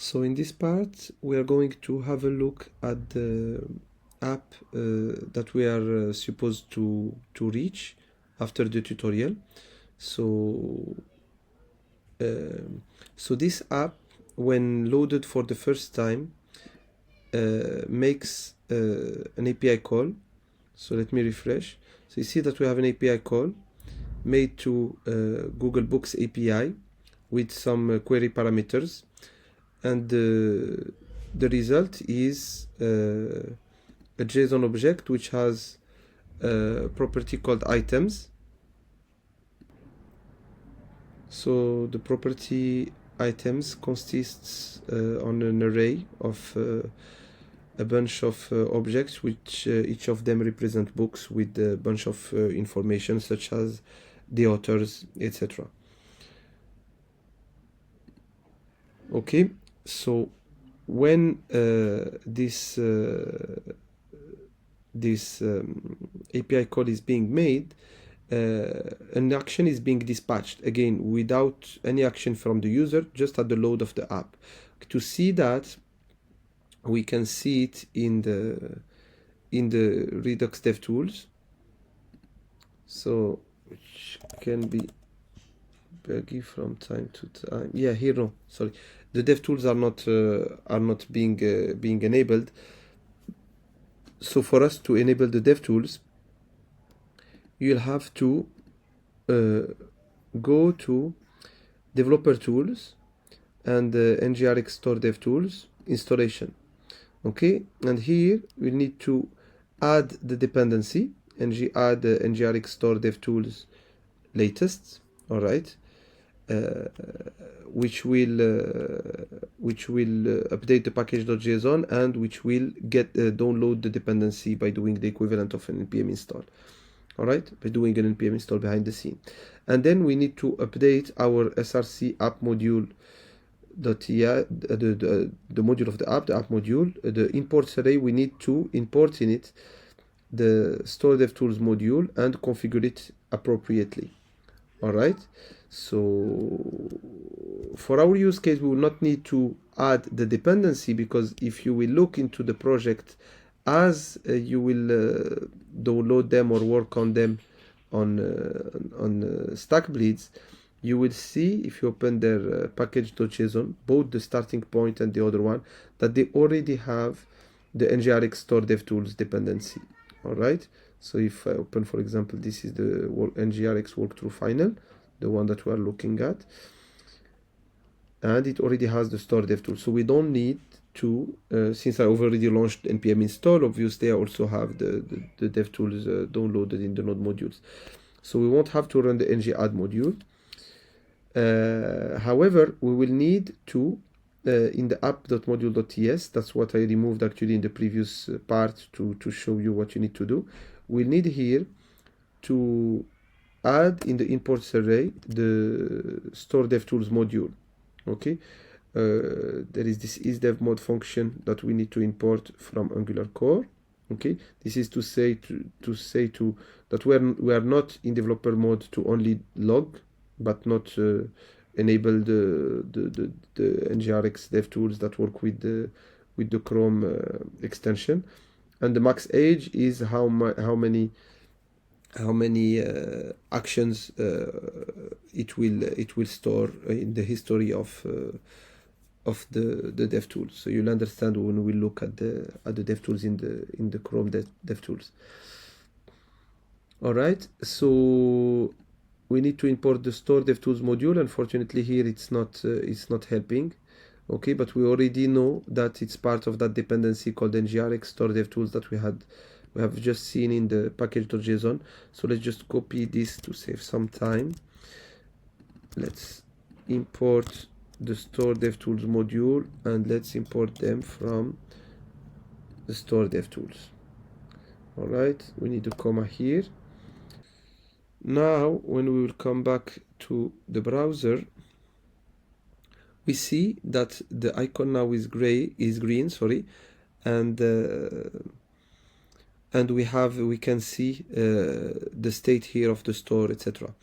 So in this part, we are going to have a look at the app that we are supposed to reach after the tutorial. So, so this app, when loaded for the first time, makes an API call. So let me refresh. So you see that we have an API call made to Google Books API with some query parameters, and the result is a JSON object which has a property called items. So the property items consists on an array of a bunch of objects, which each of them represent books with a bunch of information such as the authors, etc. Okay, so when this API call is being made, an action is being dispatched, again without any action from the user, just at the load of the app. To see that, we can see it in the Redux Dev Tools, so which can be buggy from time to time. Yeah, here no, sorry, the Dev Tools are not being enabled. So for us to enable the Dev Tools, you'll have to go to Developer Tools and NgRx Store Dev Tools installation. Okay, and here we need to add the dependency add NgRx Store Dev Tools latest. All right, which will update the package.json and which will get download the dependency by doing the equivalent of an npm install. All right, by doing an npm install behind the scene. And then we need to update our src app module the module of the app module, the imports array. We need to import in it the store dev tools module and configure it appropriately. All right, so for our use case, we will not need to add the dependency, because if you will look into the project as you will download them or work on them on StackBleeds, you will see, if you open their package.json, both the starting point and the other one, that they already have the NgRx Store Dev Tools dependency. All right, so if I open, for example, this is the NgRx walkthrough final, the one that we are looking at, and it already has the Store Dev Tools. So we don't need to, since I already launched npm install, obviously I also have the dev tools downloaded in the node modules. So we won't have to run the ng-add module. However, we will need to, in the app.module.ts, that's what I removed actually in the previous part to show you what you need to do. We need here to add in the imports array the store dev tools module. Okay, there is this isDevMod function that we need to import from Angular core. Okay, this is to say that we are not in developer mode to only log, but not enable the NgRx dev tools that work with the Chrome extension. And the max age is how many actions it will store in the history of the dev tools. So you'll understand when we look at the dev tools in the Chrome dev tools. All right, so we need to import the store dev tools module. Unfortunately, here it's not helping. Okay, but we already know that it's part of that dependency called NgRx Store Dev Tools that we have just seen in the package.json. So let's just copy this to save some time. Let's import the store dev tools module and let's import them from the store dev tools. All right, we need a comma here. Now, when we will come back to the browser, we see that the icon now is green, sorry, and we can see the state here of the store, etc.